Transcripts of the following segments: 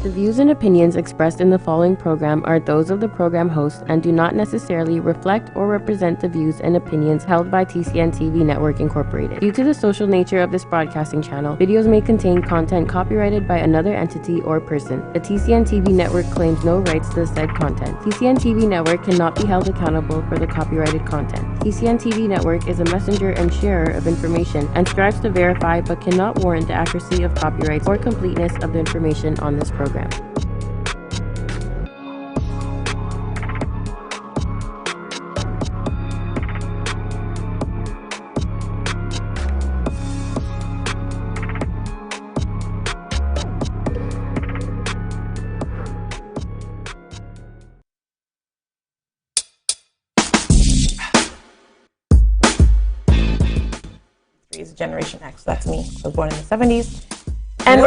The views and opinions expressed in the following program are those of the program host and do not necessarily reflect or represent the views and opinions held by TCN TV Network Incorporated. Due to the social nature of this broadcasting channel, videos may contain content copyrighted by another entity or person. The TCN TV Network claims no rights to the said content. TCN TV Network cannot be held accountable for the copyrighted content. TCN TV Network is a messenger and sharer of information and strives to verify but cannot warrant the accuracy of copyrights or completeness of the information on this program. Is Generation X. That's me. I was born in the 70s. And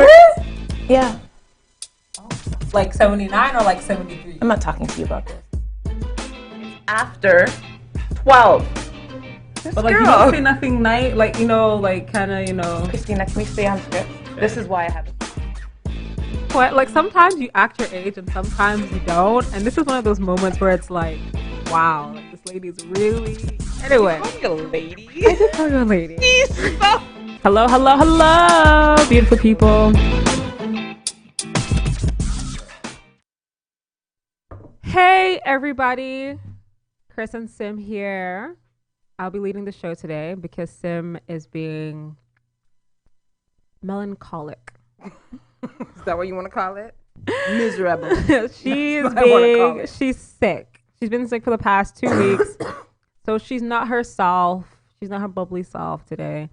yeah. Oh, like 79 or like 73? I'm not talking to you about this. After 12. But like, you don't say nothing night, like, you know, like kind of, you know. Christina, can we stay on script? Sure. This is why I have it. What? Like sometimes you act your age and sometimes you don't. And this is one of those moments where it's like, wow, like this lady's really. Anyway. Did you call me a lady? I did call you a lady. Hello, hello, hello, beautiful people. Hey, everybody. Chris and Sim here. I'll be leading the show today because Sim is being melancholic. Is that what you want to call it? Miserable. She's sick. She's been sick for the past 2 weeks. So she's not herself. She's not her bubbly self today.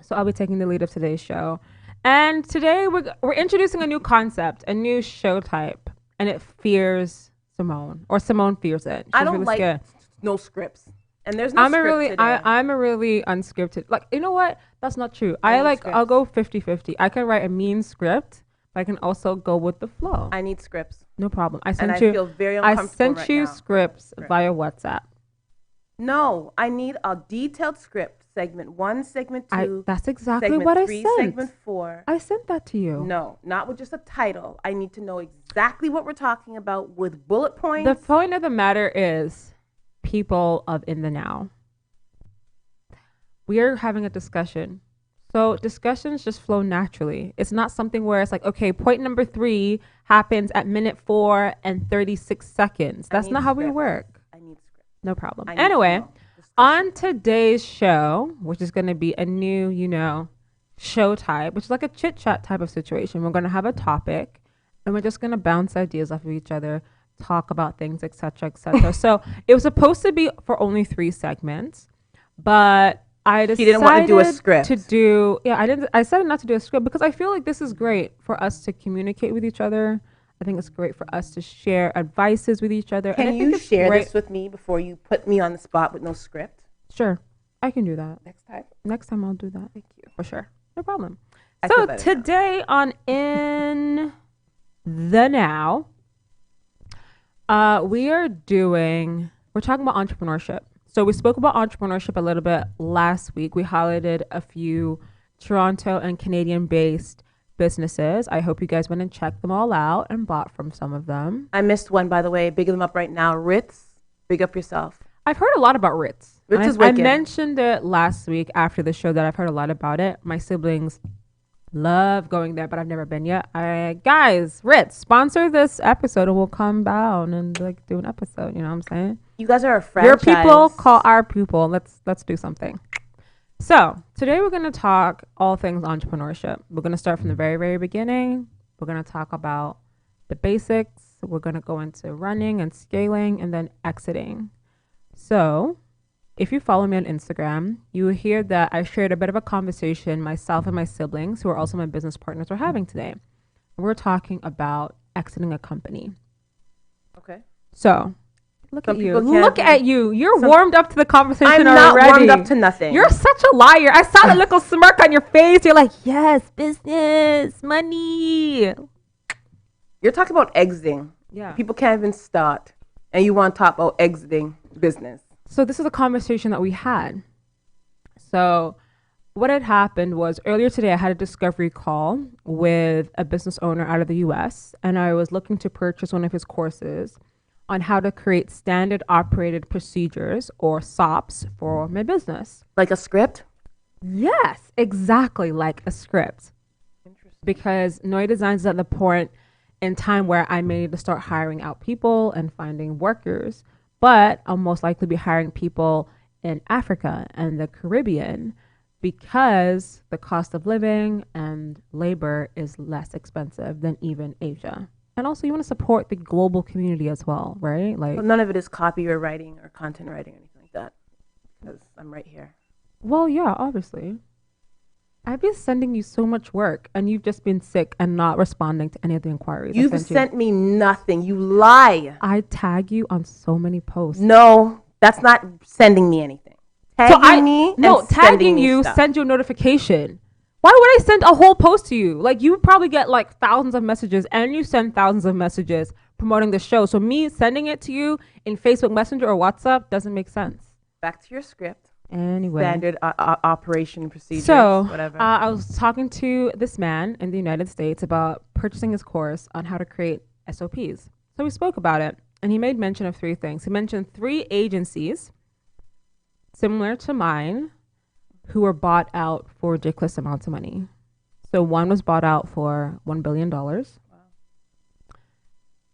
So I'll be taking the lead of today's show. And today we're introducing a new concept, a new show type. And it fears Simone. Or Simone fears it. She's I don't really like scared. no scripts. And there's no script today. I'm a really unscripted. Like, you know what? That's not true. I'll go 50-50. I can write a mean script, but I can also go with the flow. I need scripts. No problem. I feel very uncomfortable I sent you scripts via WhatsApp. No, I need a detailed script. Segment 1, segment 2. That's exactly what I sent. Segment 4. I sent that to you. No, not with just a title. I need to know exactly what we're talking about with bullet points. The point of the matter is, people of in the now. We are having a discussion. So discussions just flow naturally. It's not something where it's like, okay, point number 3 happens at minute 4 and 36 seconds. That's not how we work. No problem. Anyway, on today's show, which is going to be a new, show type, which is like a chit-chat type of situation. We're going to have a topic, and we're just going to bounce ideas off of each other, talk about things, etc., etc. So it was supposed to be for only 3 segments, but I decided she didn't want to do a script. I decided not to do a script because I feel like this is great for us to communicate with each other. I think it's great for us to share advices with each other. Can you share this with me before you put me on the spot with no script? Sure. I can do that. Next time I'll do that. Thank you. For sure. No problem. So today on In the Now, we're talking about entrepreneurship. So we spoke about entrepreneurship a little bit last week. We highlighted a few Toronto and Canadian-based businesses. I hope you guys went and checked them all out and bought from some of them. I missed one, by the way. Big them up right now. Ritz, big up yourself. I've heard a lot about Ritz. Ritz is wicked. I mentioned it last week after the show that I've heard a lot about it. My siblings love going there, but I've never been yet. Guys, Ritz, sponsor this episode and we'll come down and do an episode. You know what I'm saying? You guys are a franchise. Your people call our people. Let's do something. So today we're going to talk all things entrepreneurship. We're going to start from the very, very beginning. We're going to talk about the basics. We're going to go into running and scaling and then exiting. So if you follow me on Instagram, you will hear that I shared a bit of a conversation myself and my siblings, who are also my business partners, are having today. We're talking about exiting a company. Okay. So Look at you. You're warmed up to the conversation already. I'm not warmed up to nothing. You're such a liar. I saw the little smirk on your face. You're like, yes, business, money. You're talking about exiting. Yeah. People can't even start. And you want to talk about exiting business. So this is a conversation that we had. So what had happened was earlier today I had a discovery call with a business owner out of the US, and I was looking to purchase one of his courses on how to create standard operated procedures or SOPs for my business. Like a script? Yes, exactly like a script. Because Noya Designs is at the point in time where I may need to start hiring out people and finding workers, but I'll most likely be hiring people in Africa and the Caribbean because the cost of living and labor is less expensive than even Asia. And also you want to support the global community as well, right? Like, Well, none of it is copy or writing or content writing or anything like that. Because I'm right here. well, yeah, obviously. I've been sending you so much work and you've just been sick and not responding to any of the inquiries. You've sent me nothing. You lie. I tag you on so many posts. No, that's not sending me anything. Tagging me No, and tagging sending me you stuff. send you a notification. Why would I send a whole post to you? Like, you probably get like thousands of messages and you send thousands of messages promoting the show. So me sending it to you in Facebook Messenger or WhatsApp doesn't make sense. Back to your script. Anyway. Standard operation procedures, So whatever. I was talking to this man in the United States about purchasing his course on how to create SOPs. So we spoke about it and he made mention of 3 things. He mentioned 3 agencies similar to mine who were bought out for ridiculous amounts of money. So one was bought out for $1 billion. Wow.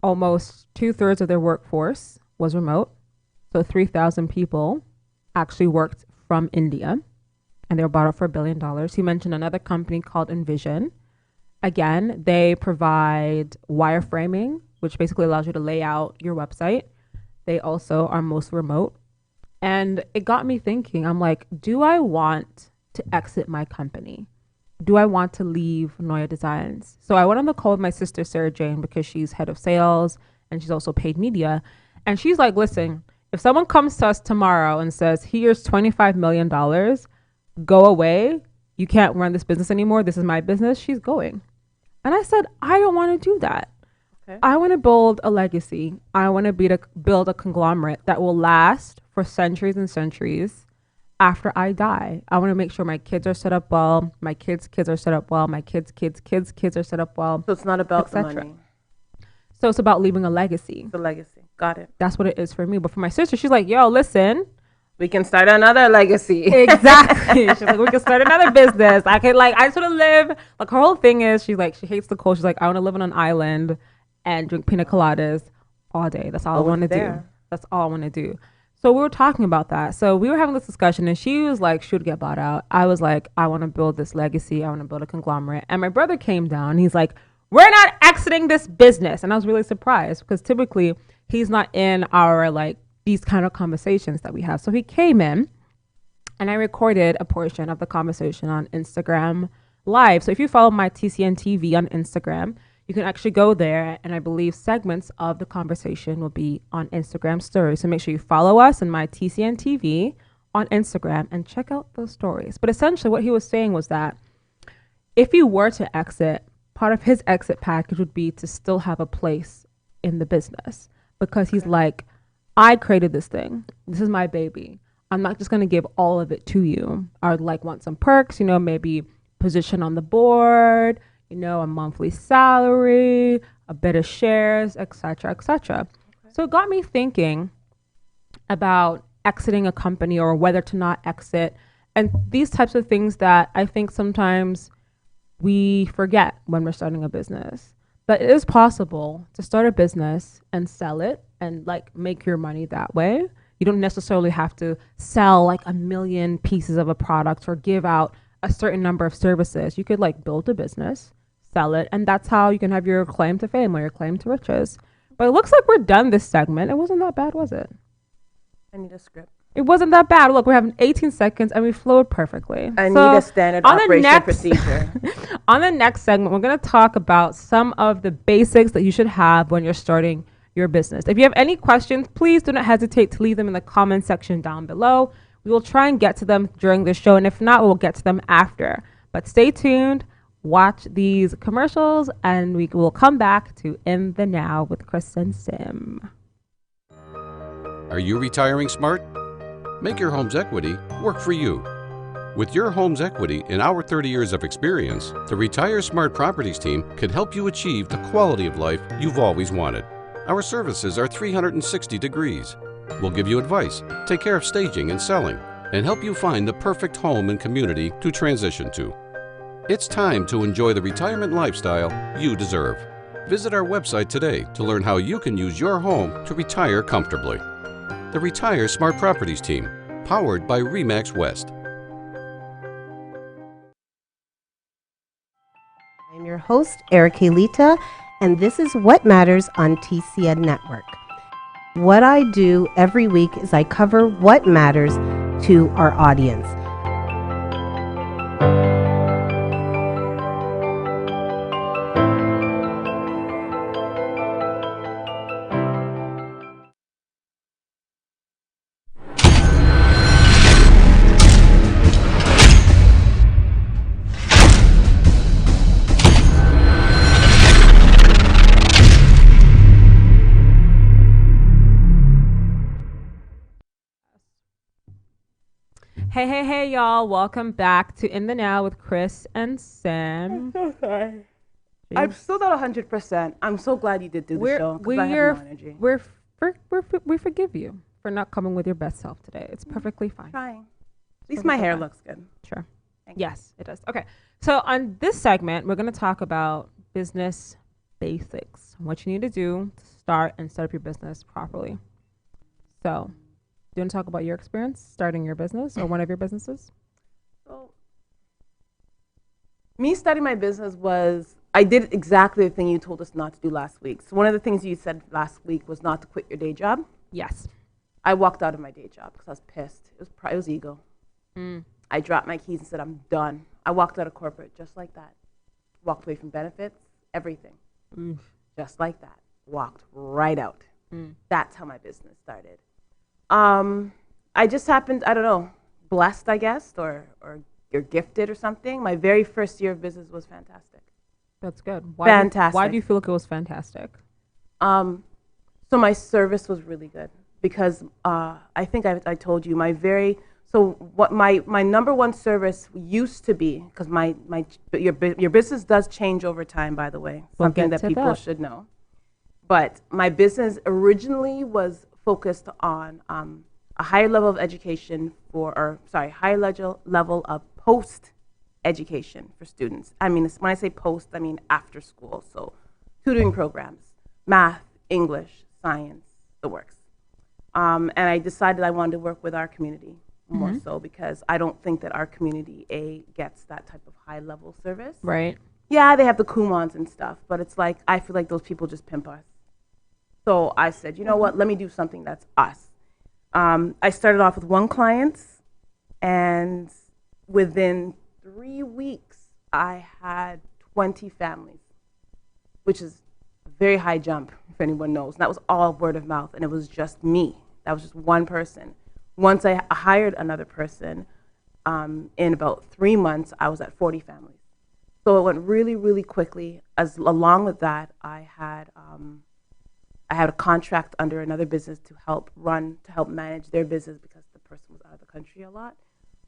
Almost 2/3 of their workforce was remote. So 3,000 people actually worked from India and they were bought out for $1 billion. He mentioned another company called Envision. Again, they provide wireframing, which basically allows you to lay out your website. They also are most remote. And it got me thinking, I'm like, do I want to exit my company? Do I want to leave Noya Designs? So I went on the call with my sister, Sarah Jane, because she's head of sales and she's also paid media. And she's like, listen, if someone comes to us tomorrow and says, here's $25 million, go away. You can't run this business anymore. This is my business. She's going. And I said, I don't want to do that. Okay. I want to build a legacy. I want to build a conglomerate that will last for centuries and centuries after I die. I want to make sure my kids are set up well, my kids' kids are set up well, my kids' kids are set up well. So it's not about the money. So it's about leaving a legacy. The legacy. Got it. That's what it is for me. But for my sister, she's like, yo, listen. We can start another legacy. Exactly. She's like, we can start another business. I just want to live. Like, her whole thing is, she's like, she hates the cold. She's like, I want to live on an island and drink pina coladas all day. That's all I want to do. That's all I want to do. So we were talking about that. So we were having this discussion and she was like, she would get bought out. I was like, I want to build this legacy. I want to build a conglomerate. And my brother came down. He's like, we're not exiting this business. And I was really surprised because typically he's not in our like these kind of conversations that we have. So he came in and I recorded a portion of the conversation on Instagram Live. So if you follow my TCN TV on Instagram, you can actually go there, and I believe segments of the conversation will be on Instagram stories. So make sure you follow us and my TCN TV on Instagram and check out those stories. But essentially what he was saying was that if you were to exit, part of his exit package would be to still have a place in the business because he's like, I created this thing. This is my baby. I'm not just going to give all of it to you. I would like want some perks, maybe position on the board, a monthly salary, a bit of shares, etc., etc. Okay. So it got me thinking about exiting a company or whether to not exit and these types of things that I think sometimes we forget when we're starting a business. But it is possible to start a business and sell it and like make your money that way. You don't necessarily have to sell like 1 million pieces of a product or give out a certain number of services. You could like build a business, sell it, and that's how you can have your claim to fame or your claim to riches. But it looks like we're done this segment. It wasn't that bad, was it? I need a script. It wasn't that bad. Look, we're having 18 seconds and we flowed perfectly. I need a standard operation procedure. On the next segment, we're going to talk about some of the basics that you should have when you're starting your business. If you have any questions, please do not hesitate to leave them in the comment section down below. We will try and get to them during the show, and if not, we'll get to them after. But stay tuned, watch these commercials, and we will come back to In the Now with Chris and Sim. Are you retiring smart? Make your home's equity work for you. With your home's equity and our 30 years of experience, the Retire Smart Properties team can help you achieve the quality of life you've always wanted. Our services are 360 degrees. We'll give you advice, take care of staging and selling, and help you find the perfect home and community to transition to. It's time to enjoy the retirement lifestyle you deserve. Visit our website today to learn how you can use your home to retire comfortably. The Retire Smart Properties team, powered by RE/MAX West. I'm your host, Erica Lita, and this is What Matters on TCN Network. What I do every week is I cover what matters to our audience. Hey, y'all. Welcome back to In the Now with Chris and Sam. I'm so sorry. I'm still not 100%. I'm so glad you did do the show because I have no energy. We forgive you for not coming with your best self today. It's perfectly fine. Trying. At least my hair looks good. Sure. Yes, it does. Okay. So on this segment, we're going to talk about business basics, what you need to do to start and set up your business properly. So, do you want to talk about your experience starting your business or one of your businesses? So, me starting my business I did exactly the thing you told us not to do last week. So one of the things you said last week was not to quit your day job. Yes. I walked out of my day job because I was pissed. It was ego. I dropped my keys and said, I'm done. I walked out of corporate just like that. Walked away from benefits, everything. Just like that. Walked right out. That's how my business started. I just happened, I don't know, blessed, I guess, or you're gifted or something. My very first year of business was fantastic. That's good. Fantastic. Why do you feel like it was fantastic? So my service was really good because I think I told you what my number one service used to be, because your business does change over time, by the way, something that people should know. But my business originally was focused on a higher level of education higher level of post education for students. I mean, when I say post, I mean after school. So tutoring programs, math, English, science, the works. And I decided I wanted to work with our community more so because I don't think that our community gets that type of high level service. Right. Yeah, they have the Kumons and stuff, but it's like, I feel like those people just pimp us. So I said, you know what, let me do something that's us. I started off with one client, and within 3 weeks, I had 20 families, which is a very high jump, if anyone knows. And that was all word of mouth, and it was just me. That was just one person. Once I hired another person, in about 3 months, I was at 40 families. So it went really, really quickly. Along with that, I had a contract under another business to help manage their business because the person was out of the country a lot.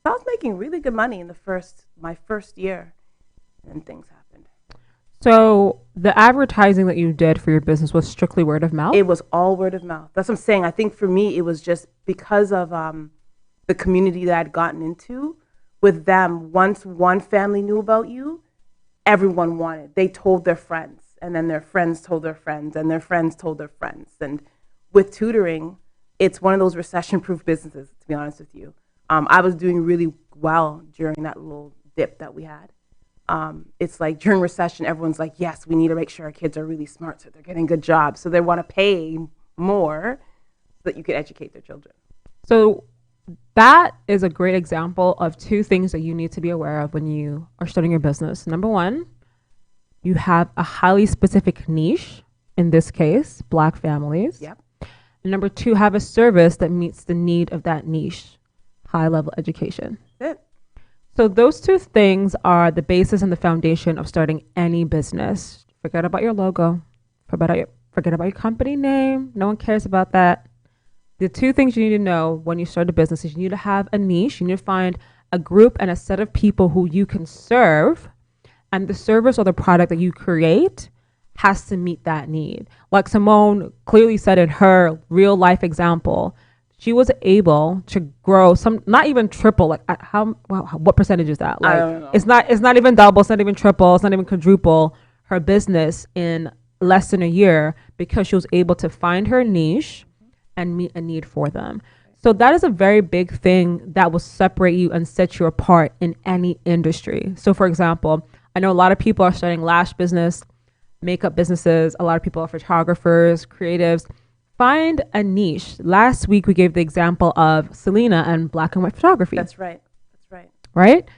So I was making really good money in my first year, and things happened. So the advertising that you did for your business was strictly word of mouth? It was all word of mouth. That's what I'm saying. I think for me, it was just because of the community that I'd gotten into with them. Once one family knew about you, everyone wanted. They told their friends. And then their friends told their friends, and their friends told their friends. And with tutoring, it's one of those recession-proof businesses, to be honest with you. I was doing really well during that little dip that we had. It's like during recession, everyone's like, yes, we need to make sure our kids are really smart so they're getting good jobs. So they want to pay more so that you can educate their children. So that is a great example of two things that you need to be aware of when you are starting your business. Number one, you have a highly specific niche, in this case, Black families. Yep. And number two, have a service that meets the need of that niche, high level education. That's it. So those two things are the basis and the foundation of starting any business. Forget about your logo. Forget about your company name. No one cares about that. The two things you need to know when you start a business is you need to have a niche. You need to find a group and a set of people who you can serve, and the service or the product that you create has to meet that need. Like Simone clearly said in her real life example, she was able to grow some, not even triple, like what percentage is that? Like, I don't know. it's not even double, it's not even triple, it's not even quadruple her business in less than a year, because she was able to find her niche and meet a need for them. So that is a very big thing that will separate you and set you apart in any industry. So for example, I know a lot of people are starting lash business, makeup businesses. A lot of people are photographers, creatives. Find a niche. Last week, we gave the example of Selena and black and white photography. That's right. Right?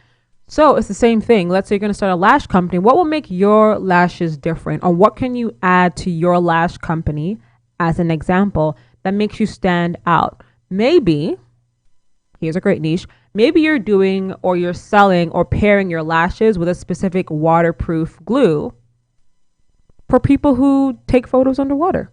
So it's the same thing. Let's say you're going to start a lash company. What will make your lashes different? Or what can you add to your lash company as an example that makes you stand out? Maybe, here's a great niche. Maybe you're doing or you're selling or pairing your lashes with a specific waterproof glue for people who take photos underwater.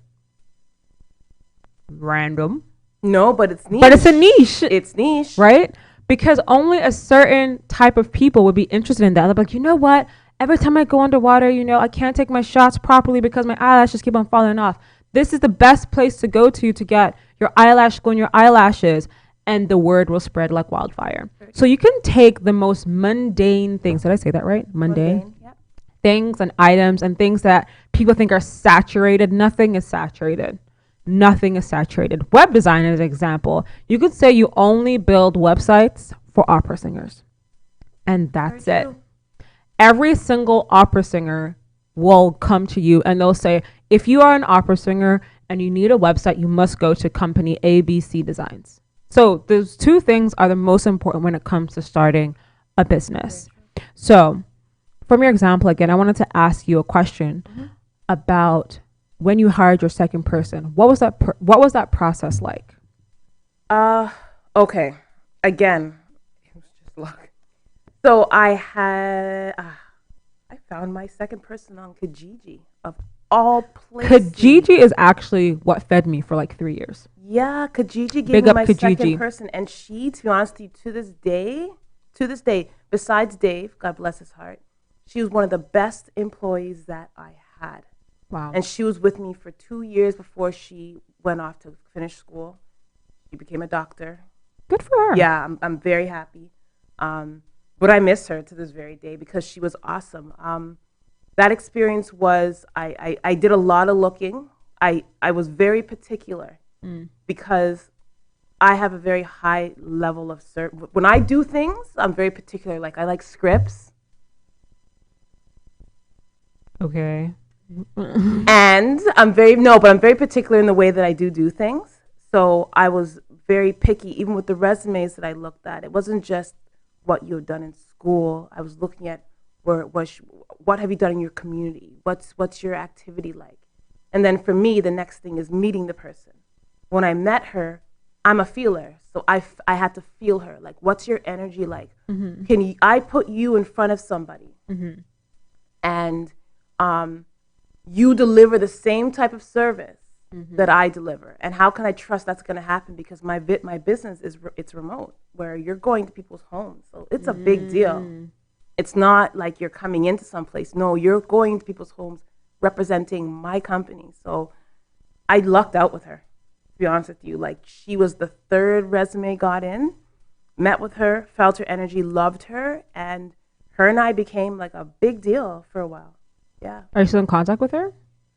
Random. No, but it's niche. But it's a niche. It's niche. Right? Because only a certain type of people would be interested in that. They're like, you know what? Every time I go underwater, I can't take my shots properly because my eyelashes keep on falling off. This is the best place to go to get your eyelash glue and your eyelashes. And the word will spread like wildfire. So you can take the most mundane things. Did I say that right? Mundane. Yeah. Things and items and things that people think are saturated. Nothing is saturated. Nothing is saturated. Web design is an example. You could say you only build websites for opera singers. And that's it. Every single opera singer will come to you and they'll say, if you are an opera singer and you need a website, you must go to company ABC Designs. So those two things are the most important when it comes to starting a business. So from your example, again, I wanted to ask you a question about when you hired your second person. What was that process like? Okay. Again, it was just luck. So I found my second person on Kijiji of all places. Kijiji is actually what fed me for like 3 years. Yeah, Kijiji gave Big me up my Kijiji. second person, and she, to be honest with you, to this day, besides Dave, God bless his heart, she was one of the best employees that I had. Wow. And she was with me for 2 years before she went off to finish school. She became a doctor. Good for her. Yeah, I'm very happy. But I miss her to this very day because she was awesome. That experience was, I did a lot of looking. I was very particular because I have a very high level of when I do things, I'm very particular. Like I like scripts. Okay. And I'm very particular in the way that I do things. So I was very picky, even with the resumes that I looked at. It wasn't just what you had done in school. I was looking at what have you done in your community? What's your activity like? And then for me, the next thing is meeting the person. When I met her, I'm a feeler, so I had to feel her. Like, what's your energy like? Mm-hmm. I put you in front of somebody, and you deliver the same type of service that I deliver, and how can I trust that's going to happen? Because my business it's remote, where you're going to people's homes, so it's a big deal. It's not like you're coming into some place. No, you're going to people's homes representing my company. So I lucked out with her, to be honest with you. Like, she was the third resume got in, met with her, felt her energy, loved her, and her and I became like a big deal for a while. Yeah. Are you still in contact with her?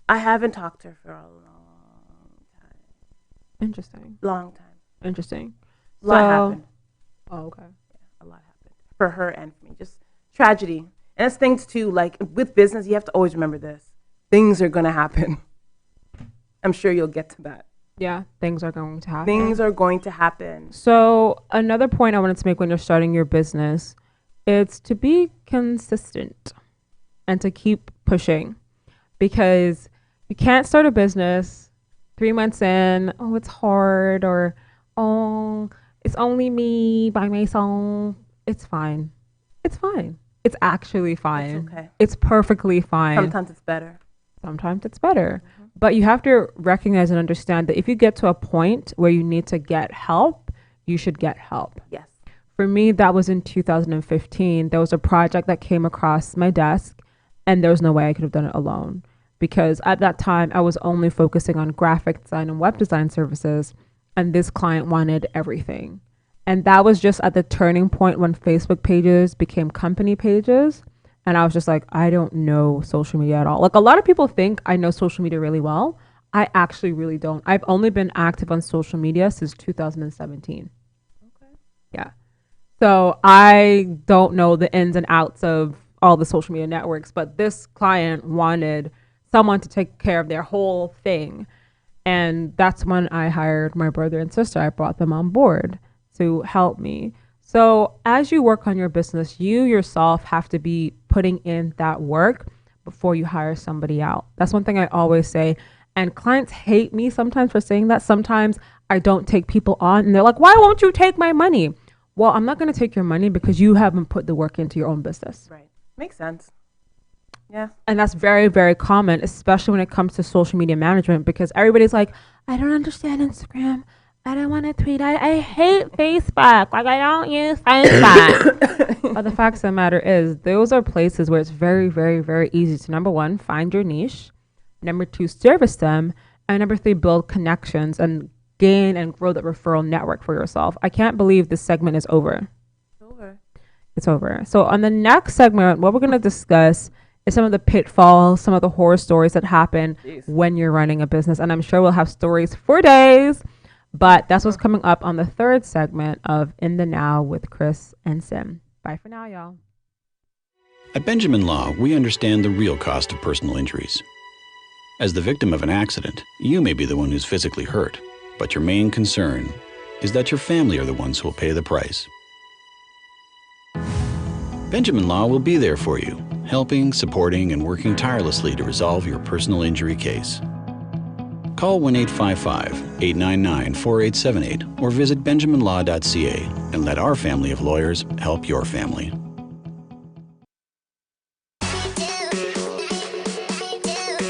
I haven't talked to her for a long time. Interesting. Long time. Interesting. A lot happened. Oh, okay. Yeah, a lot happened for her and for me. Just tragedy. And it's things too, like with business, you have to always remember this. Things are going to happen. I'm sure you'll get to that. Yeah, things are going to happen. Things are going to happen. So another point I wanted to make when you're starting your business, it's to be consistent and to keep pushing, because you can't start a business 3 months in, oh, it's hard, or, oh, it's only me by myself. It's fine. It's fine. It's actually fine. It's okay. It's perfectly fine. Sometimes it's better. Sometimes it's better. But you have to recognize and understand that if you get to a point where you need to get help, you should get help. Yes. For me, that was in 2015. There was a project that came across my desk, and there was no way I could have done it alone. Because at that time, I was only focusing on graphic design and web design services, and this client wanted everything. And that was just at the turning point when Facebook pages became company pages. And I was just like, I don't know social media at all. Like, a lot of people think I know social media really well. I actually really don't. I've only been active on social media since 2017. Okay. Yeah. So I don't know the ins and outs of all the social media networks, but this client wanted someone to take care of their whole thing. And that's when I hired my brother and sister. I brought them on board to help me. So as you work on your business, you yourself have to be putting in that work before you hire somebody out. That's one thing I always say. And clients hate me sometimes for saying that. Sometimes I don't take people on and they're like, why won't you take my money? Well, I'm not going to take your money because you haven't put the work into your own business. Right. Makes sense. Yeah. And that's very, very common, especially when it comes to social media management, because everybody's like, I don't understand Instagram. I don't want to tweet. I hate Facebook. Like, I don't use Facebook. But the fact of the matter is, those are places where it's very, very, very easy to, number one, find your niche. Number two, service them. And number three, build connections and gain and grow that referral network for yourself. I can't believe this segment is over. It's over. So on the next segment, what we're going to discuss is some of the pitfalls, some of the horror stories that happen when you're running a business. And I'm sure we'll have stories for days, but that's what's coming up on the third segment of In the Now with Chris and Sim. Bye for now, y'all. At Benjamin Law, we understand the real cost of personal injuries. As the victim of an accident, you may be the one who's physically hurt, but your main concern is that your family are the ones who will pay the price. Benjamin Law will be there for you, helping, supporting, and working tirelessly to resolve your personal injury case. Call 1-855-899-4878 or visit benjaminlaw.ca and let our family of lawyers help your family.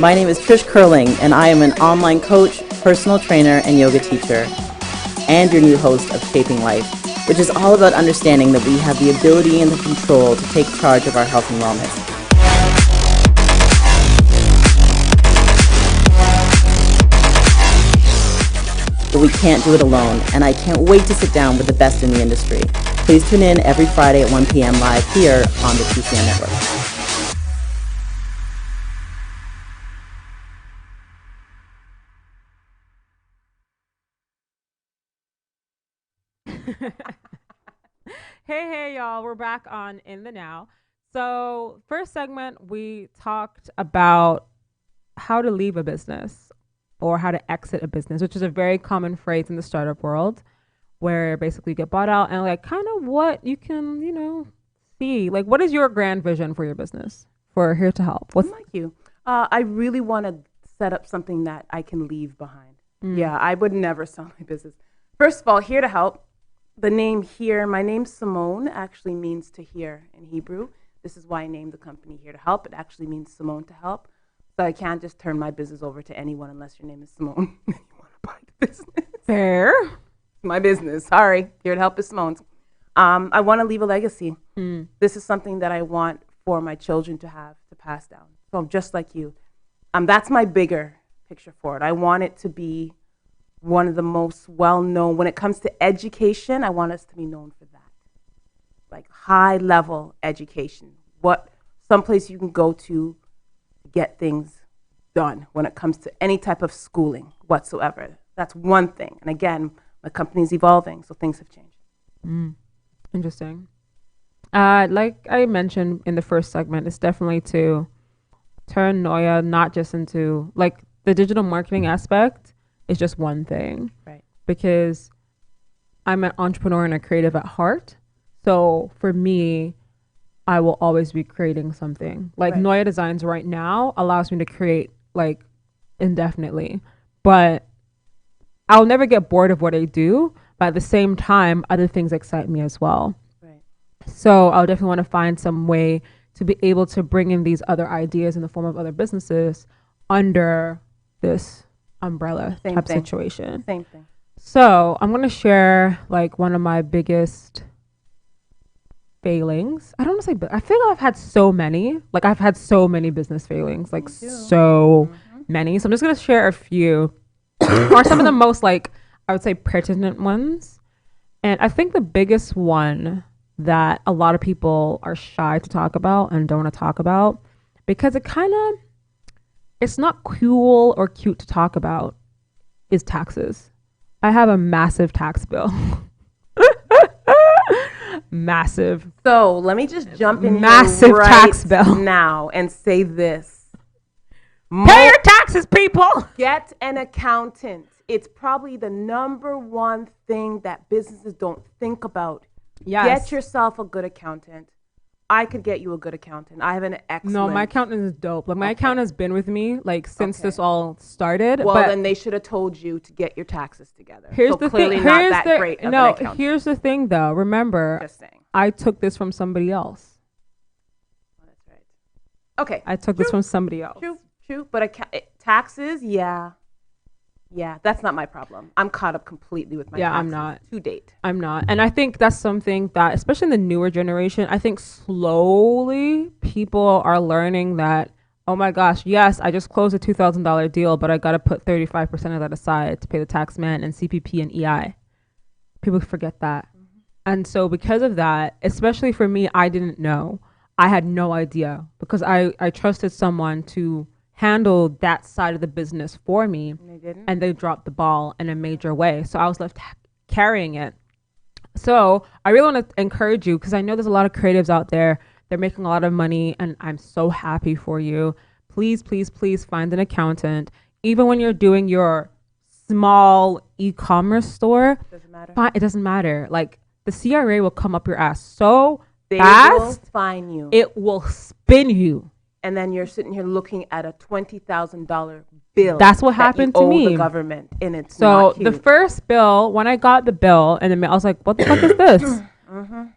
My name is Trish Curling, and I am an online coach, personal trainer, and yoga teacher, and your new host of Shaping Life, which is all about understanding that we have the ability and the control to take charge of our health and wellness. But we can't do it alone, and I can't wait to sit down with the best in the industry. Please tune in every Friday at 1 p.m. live here on the TCN Network. Hey, y'all. We're back on In the Now. So first segment, we talked about how to leave a business or how to exit a business, which is a very common phrase in the startup world, where basically you get bought out and like kind of what you can, see. Like, what is your grand vision for your business? For Here to Help. Thank you. I really want to set up something that I can leave behind. Yeah, I would never sell my business. First of all, Here to Help. The name Here, my name Simone actually means to hear in Hebrew. This is why I named the company Here to Help. It actually means Simone to help. So I can't just turn my business over to anyone unless your name is Simone and you want to buy the business. Fair. My business. Sorry. Here to Help is Simone's. I want to leave a legacy. This is something that I want for my children to have, to pass down. So just like you. That's my bigger picture for it. I want it to be one of the most well-known, when it comes to education, I want us to be known for that. Like high-level education. Someplace you can go to get things done when it comes to any type of schooling whatsoever. That's one thing. And again, my company's evolving, so things have changed. Interesting. Like I mentioned in the first segment, it's definitely to turn Noya not just into, like, the digital marketing aspect is just one thing. Right. Because I'm an entrepreneur and a creative at heart. So for me, I will always be creating something. Like Noya Designs right now allows me to create like indefinitely. But I'll never get bored of what I do. But at the same time, other things excite me as well. Right. So I'll definitely want to find some way to be able to bring in these other ideas in the form of other businesses under this umbrella type situation. Same thing. So I'm going to share like one of my biggest failings. I don't want to say, but I feel like I've had so many. Like I've had so many business failings, like so many. So I'm just gonna share a few, or some of the most like I would say pertinent ones. And I think the biggest one that a lot of people are shy to talk about and don't want to talk about because it's not cool or cute to talk about is taxes. I have a massive tax bill. Massive. So let me just jump in massive here right tax bill now and say this. Pay your taxes, people. Get an accountant. It's probably the number one thing that businesses don't think about. Yes. Get yourself a good accountant. I could get you a good accountant. I have an excellent. No, my accountant is dope. Like my accountant has been with me like since this all started. Well, but then they should have told you to get your taxes together. Here's so the clearly thing. not that great of an accountant. Here's the thing though. Remember, Just saying. I took this from somebody else. That's right. Okay. I took this from somebody else. True. But taxes, yeah, that's not my problem. I'm caught up completely with my taxes. I'm not. To date. I'm not. And I think that's something that, especially in the newer generation, I think slowly people are learning that, oh my gosh, yes, I just closed a $2,000 deal, but I got to put 35% of that aside to pay the tax man and CPP and EI. People forget that. And so because of that, especially for me, I didn't know. I had no idea because I trusted someone to handle that side of the business for me, and they dropped the ball in a major way. So I was left carrying it. So I really want to encourage you because I know there's a lot of creatives out there. They're making a lot of money, and I'm so happy for you. Please, please, please find an accountant. Even when you're doing your small e-commerce store, it doesn't matter. Like the CRA will come up your ass so fast. They will fine you. It will spin you. And then you're sitting here looking at a $20,000 bill. That's what happened to me. The government, and it's so not cute. The first bill, when I got the bill, and then I was like, "What the fuck is this?"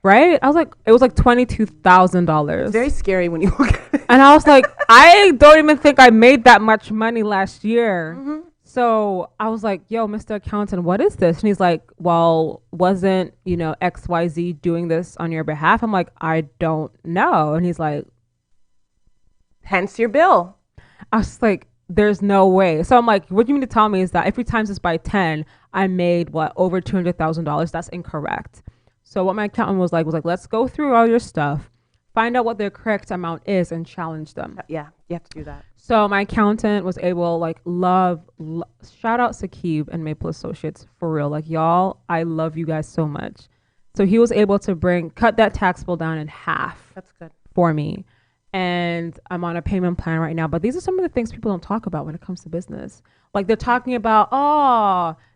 Right? I was like, it was like $22,000. It's very scary when you look at it. And I was like, I don't even think I made that much money last year. So I was like, "Yo, Mr. Accountant, what is this?" And he's like, "Well, wasn't XYZ doing this on your behalf?" I'm like, "I don't know." And he's like, hence your bill. I was like, there's no way. So I'm like, what do you mean to tell me is that if we times this by 10, I made over $200,000? That's incorrect. So what my accountant was like, let's go through all your stuff, find out what the correct amount is, and challenge them. Yeah, you have to do that. So my accountant was able, shout out Sakib and Maple Associates for real. Like, y'all, I love you guys so much. So he was able to cut that tax bill down in half. That's good. For me. And I'm on a payment plan right now. But these are some of the things people don't talk about when it comes to business. Like they're talking about,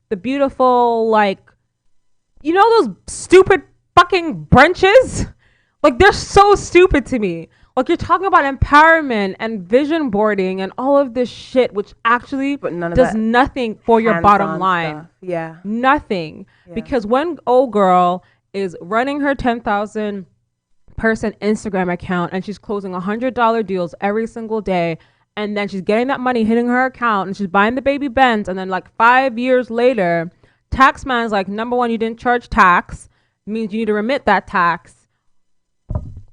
the beautiful, those stupid fucking brunches? Like they're so stupid to me. Like you're talking about empowerment and vision boarding and all of this shit, which actually does nothing for your bottom line. Stuff. Yeah. Nothing. Yeah. Because when old girl is running her 10,000 person Instagram account and she's closing $100 deals every single day, and then she's getting that money hitting her account and she's buying the baby Benz, and then 5 years later tax man's like, number one, you didn't charge tax, means you need to remit that tax,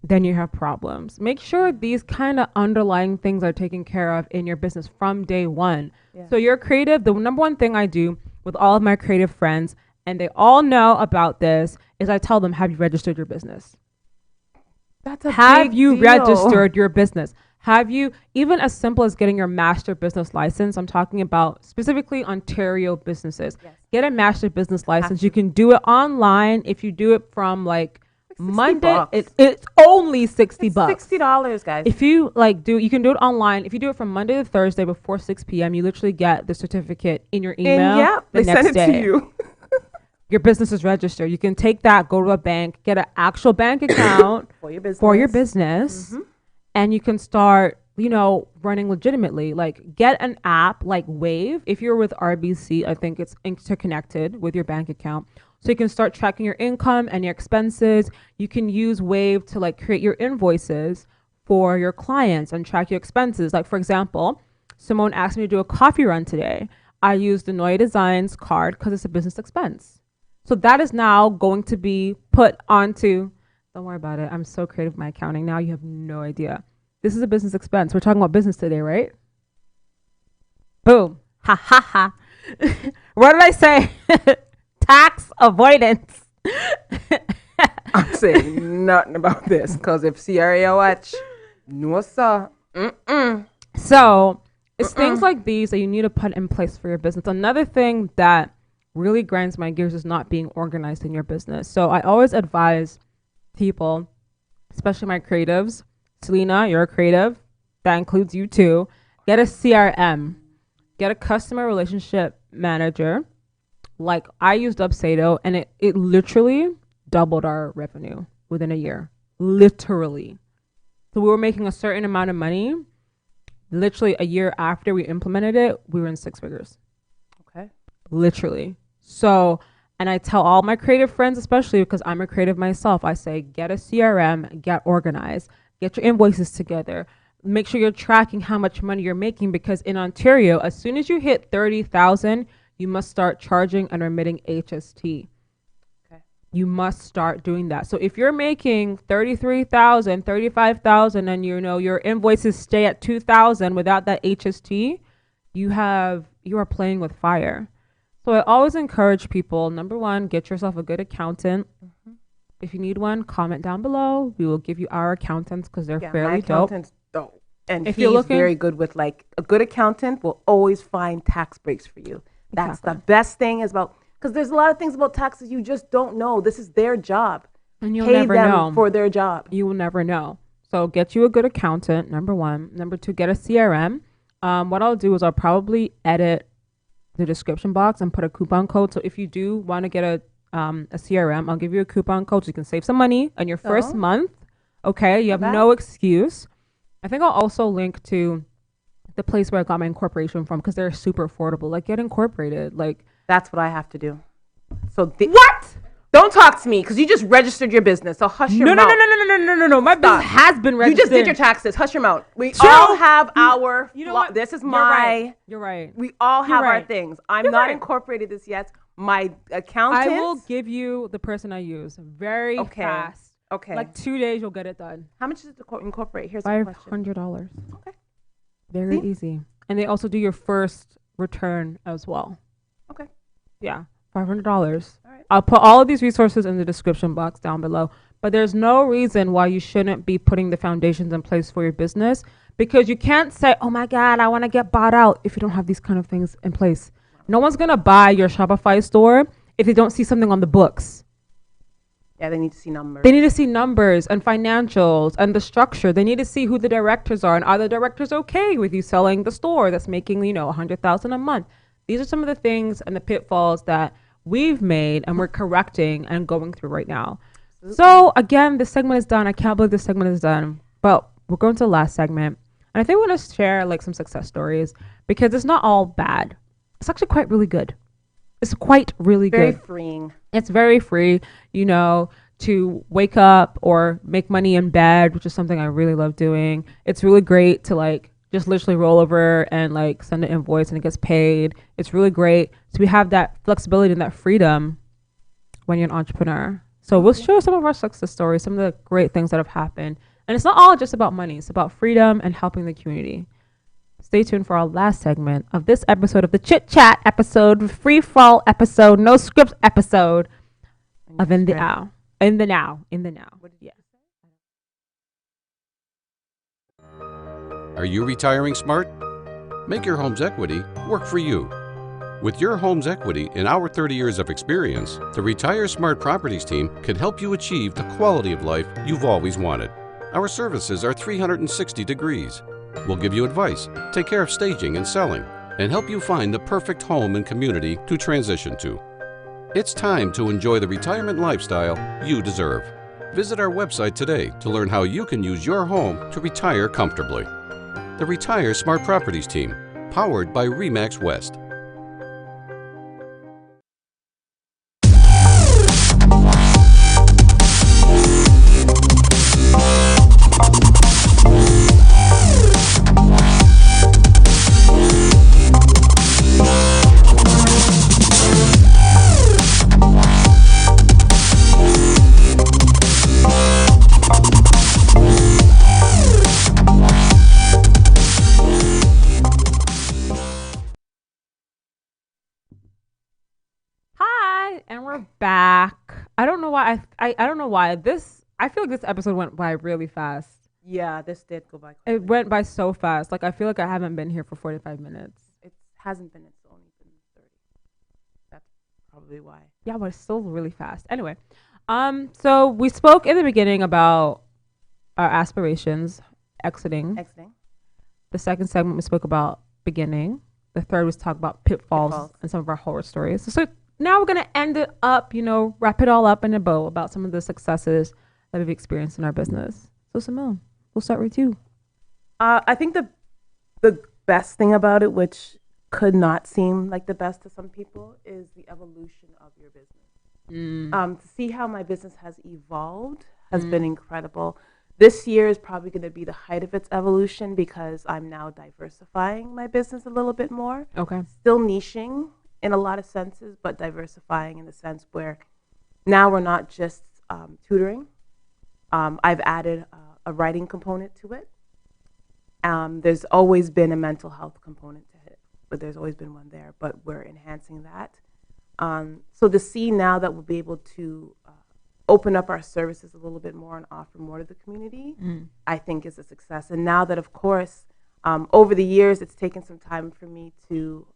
then you have problems. Make sure these kind of underlying things are taken care of in your business from day one. So you're creative. The number one thing I do with all of my creative friends, and they all know about this, is I tell them, have you registered your business? Have you registered your business? Have you, even as simple as getting your master business license? I'm talking about specifically Ontario businesses. Yes. Get a master business license. You can do it online. If you do it from Monday, it's only $60. $60, guys. If you you can do it online. If you do it from Monday to Thursday before 6 p.m., you literally get the certificate in your email. They send it to you. Your business is registered. You can take that, go to a bank, get an actual bank account for your business, and you can start, running legitimately. Get an app like Wave. If you're with RBC, I think it's interconnected with your bank account. So you can start tracking your income and your expenses. You can use Wave to create your invoices for your clients and track your expenses. For example, Simone asked me to do a coffee run today. I used the Noya Designs card because it's a business expense. So that is now going to be put onto Don't worry about it. I'm so creative with my accounting now. You have no idea. This is a business expense. We're talking about business today, right? Boom. Ha ha ha. What did I say? Tax avoidance. I'm saying nothing about this because if CRA watch, no sir. So it's things like these that you need to put in place for your business. Another thing that really grinds my gears is not being organized in your business. So I always advise people, especially my creatives. Selena, you're a creative. That includes you too. Get a CRM. Get a customer relationship manager. Like I used Upsado and it literally doubled our revenue within a year. Literally. So we were making a certain amount of money. Literally a year after we implemented it, we were in 6 figures. Okay. Literally. So, and I tell all my creative friends, especially because I'm a creative myself, I say, get a CRM, get organized, get your invoices together. Make sure you're tracking how much money you're making, because in Ontario, as soon as you hit 30,000, you must start charging and remitting HST. Okay. You must start doing that. So if you're making 33,000, 35,000, and your invoices stay at 2,000 without that HST, you are playing with fire. So I always encourage people, number one, get yourself a good accountant. If you need one, comment down below. We will give you our accountants because they're fairly dope. Dope. And If he's you're looking, very good with, like, a good accountant will always find tax breaks for you. That's the best thing is about, because there's a lot of things about taxes you just don't know. This is their job. And you'll Pay never them know. for their job. You will never know. So get you a good accountant, number one. Number two, get a CRM. What I'll do is I'll probably edit the description box and put a coupon code. So if you do want to get a CRM, I'll give you a coupon code so you can save some money on your first month. Okay, you have no excuse. I think I'll also link to the place where I got my incorporation from because they're super affordable. Like, get incorporated. Like, that's what I have to do. So what? Don't talk to me because you just registered your business. So hush your mouth. No. My business has been registered. You just did your taxes. Hush your mouth. We all have our. You know what? This is You're my. right. You're right. We all have You're our right. things. I'm You're not right. incorporated this yet. My accountant. I will give you the person I use very fast. Okay. Like 2 days, you'll get it done. How much is it to incorporate? Here's a question. $500. Okay. Very easy. And they also do your first return as well. Okay. Yeah. $500. All right. I'll put all of these resources in the description box down below. But there's no reason why you shouldn't be putting the foundations in place for your business, because you can't say, oh my God, I want to get bought out if you don't have these kind of things in place. No one's going to buy your Shopify store if they don't see something on the books. Yeah, they need to see numbers. They need to see numbers and financials and the structure. They need to see who the directors are, and are the directors okay with you selling the store that's making, $100,000 a month? These are some of the things and the pitfalls that we've made and we're correcting and going through right now. So again, this segment is done. I can't believe this segment is done, but we're going to the last segment. And I think we're going to share like some success stories because it's not all bad. It's actually quite really good. It's quite really Very good. freeing. It's very free, to wake up or make money in bed, which is something I really love doing. It's really great to just literally roll over and send an invoice and it gets paid. It's really great. So we have that flexibility and that freedom when you're an entrepreneur. So we'll share some of our success stories, some of the great things that have happened. And it's not all just about money. It's about freedom and helping the community. Stay tuned for our last segment of this episode of the Chit Chat episode, free fall episode, no script episode of In the Now. Yeah. Are you retiring smart? Make your home's equity work for you. With your home's equity and our 30 years of experience, the Retire Smart Properties team can help you achieve the quality of life you've always wanted. Our services are 360 degrees. We'll give you advice, take care of staging and selling, and help you find the perfect home and community to transition to. It's time to enjoy the retirement lifestyle you deserve. Visit our website today to learn how you can use your home to retire comfortably. The Retire Smart Properties team, powered by RE/MAX West. we're back. I don't know why. I don't know why this. I feel like this episode went by really fast. Yeah, this did go by. It went by so fast. Like I feel like I haven't been here for 45 minutes. It hasn't been. It's only been 30. That's probably why. Yeah, but it's still really fast. Anyway, so we spoke in the beginning about our aspirations, exiting. The second segment we spoke about beginning. The third was talk about pitfalls and some of our horror stories. So now we're gonna end it up, wrap it all up in a bow about some of the successes that we've experienced in our business. So Simone, we'll start with you. I think the best thing about it, which could not seem like the best to some people, is the evolution of your business. To see how my business has evolved has been incredible. This year is probably going to be the height of its evolution because I'm now diversifying my business a little bit more. Okay. Still niching in a lot of senses, but diversifying in the sense where now we're not just tutoring. I've added a writing component to it. There's always been a mental health component to it, but there's always been one there, but we're enhancing that. So to see now that we'll be able to open up our services a little bit more and offer more to the community, I think is a success. And now that, of course, over the years, it's taken some time for me to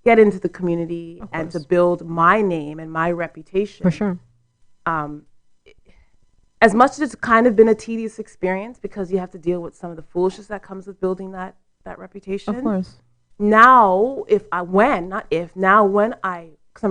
get into the community and to build my name and my reputation. For sure. As much as it's kind of been a tedious experience because you have to deal with some of the foolishness that comes with building that reputation. Of course. Now, because I'm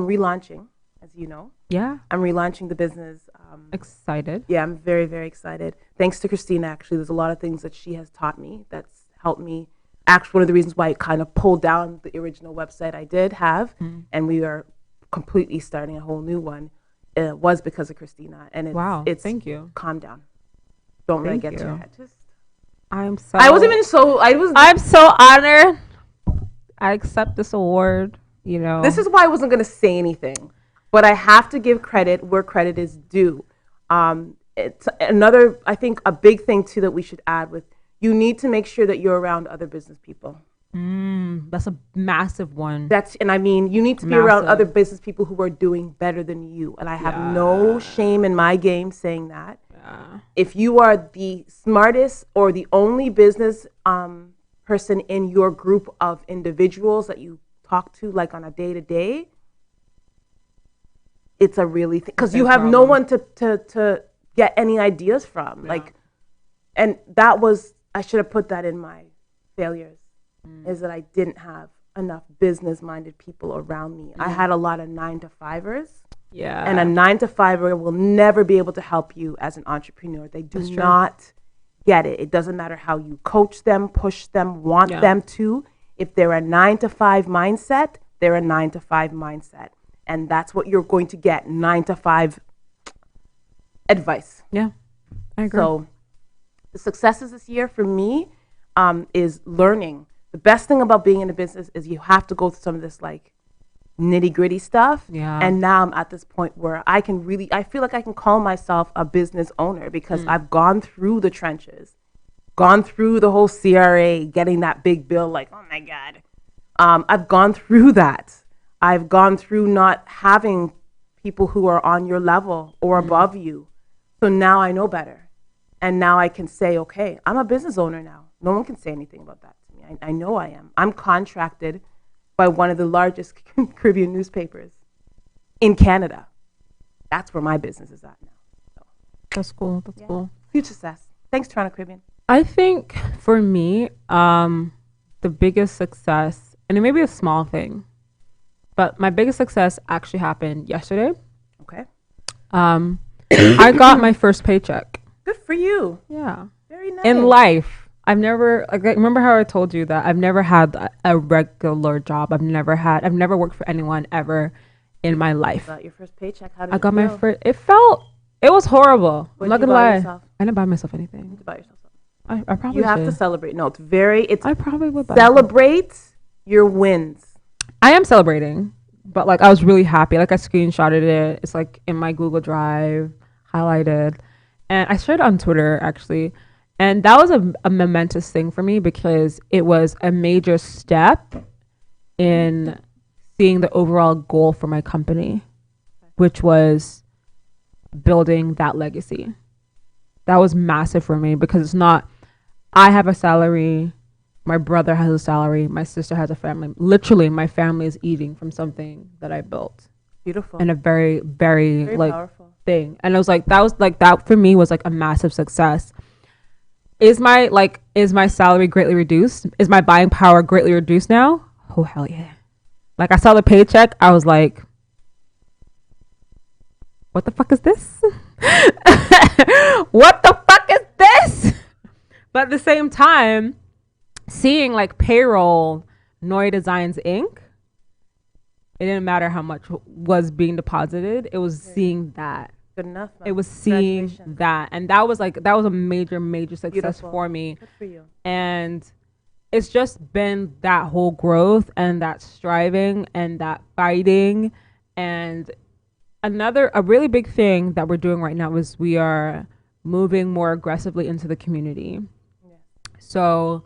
relaunching, as you know. Yeah. I'm relaunching the business. Excited. Yeah, I'm very, very excited. Thanks to Christina, actually. There's a lot of things that she has taught me that's helped me. Actually, one of the reasons why I kind of pulled down the original website I did have, and we are completely starting a whole new one, was because of Christina. And it's thank you. Calm down. Don't let it get to your head. I'm so honored. I accept this award. This is why I wasn't going to say anything. But I have to give credit where credit is due. It's another, I think, a big thing, too, that we should add with, you need to make sure that you're around other business people. That's a massive one. You need to be around other business people who are doing better than you. And I have no shame in my game saying that. Yeah. If you are the smartest or the only business person in your group of individuals that you talk to, like on a day-to-day, it's a really thing because you have no one to get any ideas from. Yeah. And that was, I should have put that in my failures, is that I didn't have enough business-minded people around me. I had a lot of 9-to-5ers. Yeah. And a 9-to-5er will never be able to help you as an entrepreneur. They do not get it. It doesn't matter how you coach them, push them, want them to. If they're a 9-to-5 mindset, they're a 9-to-5 mindset. And that's what you're going to get, 9-to-5 advice. Yeah, I agree. So the successes this year for me is learning. The best thing about being in a business is you have to go through some of this nitty gritty stuff. Yeah. And now I'm at this point where I feel like I can call myself a business owner because I've gone through the trenches, gone through the whole CRA, getting that big bill, oh my God. I've gone through that. I've gone through not having people who are on your level or above you. So now I know better. And now I can say, okay, I'm a business owner now. No one can say anything about that to me. I know I am. I'm contracted by one of the largest Caribbean newspapers in Canada. That's where my business is at now. So. That's cool. That's cool. Huge success. Thanks, Toronto Caribbean. I think for me, the biggest success, and it may be a small thing, but my biggest success actually happened yesterday. Okay. I got my first paycheck. Good for you. Yeah. Very nice. In life, I've never, remember how I told you that I've never had a regular job. I've never worked for anyone ever in my life. You got your first paycheck. How did I got my first, it was horrible. I'm not gonna lie. Yourself? I didn't buy myself anything. You buy yourself something. I probably You have to celebrate. No, I probably would celebrate your wins. I am celebrating, but I was really happy. I screenshotted it. It's in my Google Drive, highlighted, and I shared it on Twitter actually. And that was a momentous thing for me because it was a major step in seeing the overall goal for my company. which was building that legacy. That was massive for me because it's not, I have a salary, my brother has a salary, my sister has a family. Literally, my family is eating from something that I built. Beautiful. And a very, very, Very like powerful thing. And it was like, that for me was like a massive success. Is my salary greatly reduced? Is my buying power greatly reduced now? Oh, hell yeah. Like, I saw the paycheck, I was like, what the fuck is this? What the fuck is this? But at the same time, seeing like payroll, Noy Designs Inc., it didn't matter how much was being deposited. It was seeing that. Good enough. It was seeing that. And that was a major, major success Beautiful. for me. Good for you. And it's just been that whole growth and that striving and that fighting. And a really big thing that we're doing right now is we are moving more aggressively into the community. Yeah. So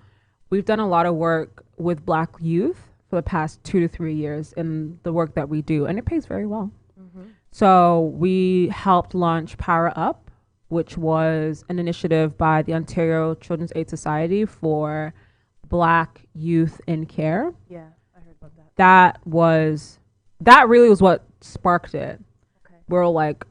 we've done a lot of work with Black youth for the past 2 to 3 years in the work that we do, and it pays very well. Mm-hmm. So we helped launch Power Up, which was an initiative by the Ontario Children's Aid Society for Black youth in care. Yeah, I heard about that. That really was what sparked it. Okay. We're like,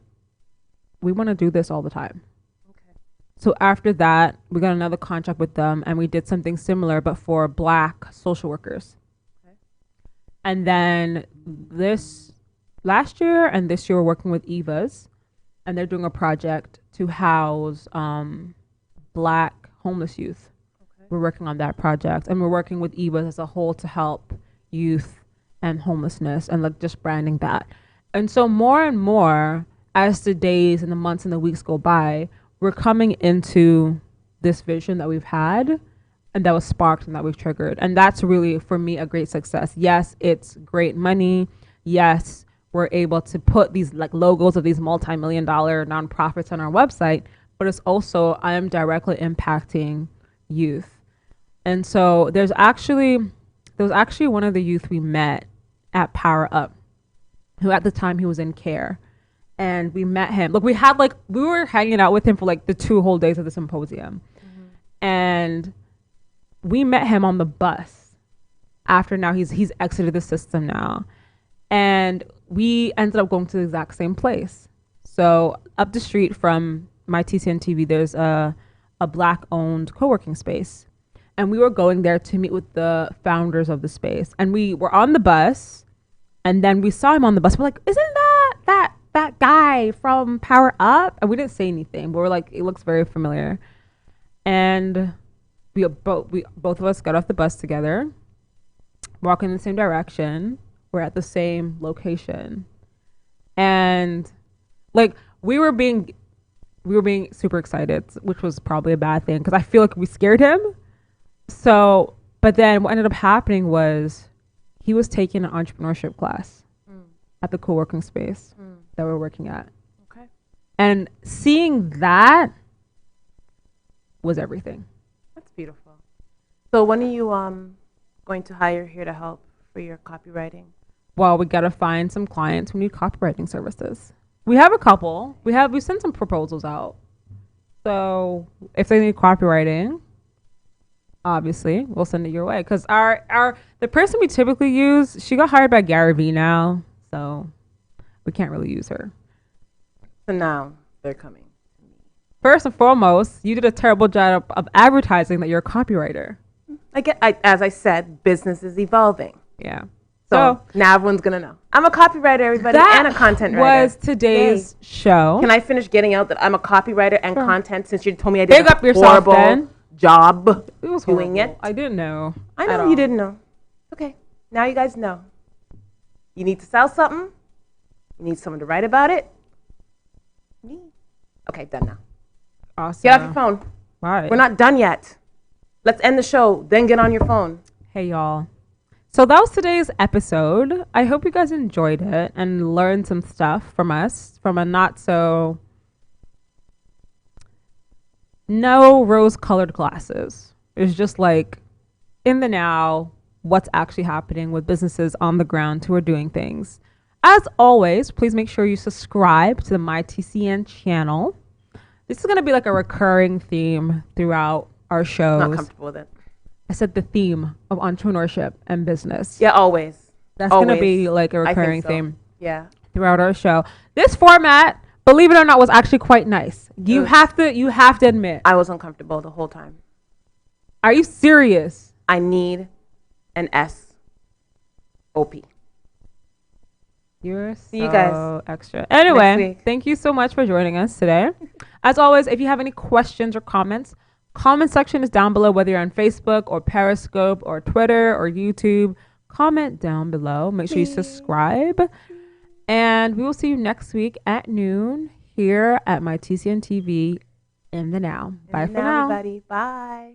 we want to do this all the time. Okay. So after that, we got another contract with them, and we did something similar, but for Black social workers. Okay. And then last year and this year, we're working with Eva's, and they're doing a project to house Black homeless youth. Okay. We're working on that project, and we're working with Eva's as a whole to help youth and homelessness and like just branding that. And so more and more, as the days and the months and the weeks go by, we're coming into this vision that we've had and that was sparked and that we've triggered. And that's really, for me, a great success. Yes, it's great money. Yes, we're able to put these like logos of these multi-million-dollar nonprofits on our website, but it's also, I am directly impacting youth. And so there was actually one of the youth we met at Power Up, who at the time he was in care. And we met him. Look, we were hanging out with him for like the 2 whole days of the symposium. Mm-hmm. And we met him on the bus after now he's exited the system now. And we ended up going to the exact same place. So up the street from my TCN TV, there's a Black owned co-working space. And we were going there to meet with the founders of the space. And we were on the bus, and then we saw him on the bus. We're like, isn't that guy from Power Up? And we didn't say anything, but we're like, it looks very familiar. And we both of us got off the bus together, walking in the same direction. We're at the same location. And like we were being super excited, which was probably a bad thing because I feel like we scared him. So, but then what ended up happening was he was taking an entrepreneurship class at the co-working space that we're working at. Okay. And seeing that was everything. That's beautiful. So when are you going to hire here to help for your copywriting? Well, we got to find some clients who need copywriting services. We have a couple. We sent some proposals out. So if they need copywriting, obviously we'll send it your way. Because the person we typically use, she got hired by Gary Vee now, so we can't really use her. So now they're coming to me. First and foremost, you did a terrible job of advertising that you're a copywriter. As I said, business is evolving. Yeah. So now everyone's going to know. I'm a copywriter, everybody, and a content writer. That was today's show. Can I finish getting out that I'm a copywriter and content since you told me I did Big up yourself, horrible job it was doing horrible. it? I didn't know. I know you didn't know. Okay. Now you guys know. You need to sell something. You need someone to write about it. Me. Okay, done now. Awesome. Get off your phone. Why? We're not done yet. Let's end the show, then get on your phone. Hey, y'all. So that was today's episode. I hope you guys enjoyed it and learned some stuff from us, from a no rose-colored glasses. It's just like in the now, what's actually happening with businesses on the ground who are doing things. As always, please make sure you subscribe to the MyTCN channel. This is going to be like a recurring theme throughout our shows. Not comfortable with it. I said the theme of entrepreneurship and business. Yeah, always. That's going to be like a recurring theme. Yeah. Throughout our show. This format, believe it or not, was actually quite nice. You have to admit. I was uncomfortable the whole time. Are you serious? I need an SOP. You're See you guys extra. Anyway, thank you so much for joining us today. As always, if you have any questions or comments, comment section is down below, whether you're on Facebook or Periscope or Twitter or YouTube. Comment down below. Make sure you subscribe. And we will see you next week at noon here at MyTCN TV in the Now. Bye for now. Everybody. Bye.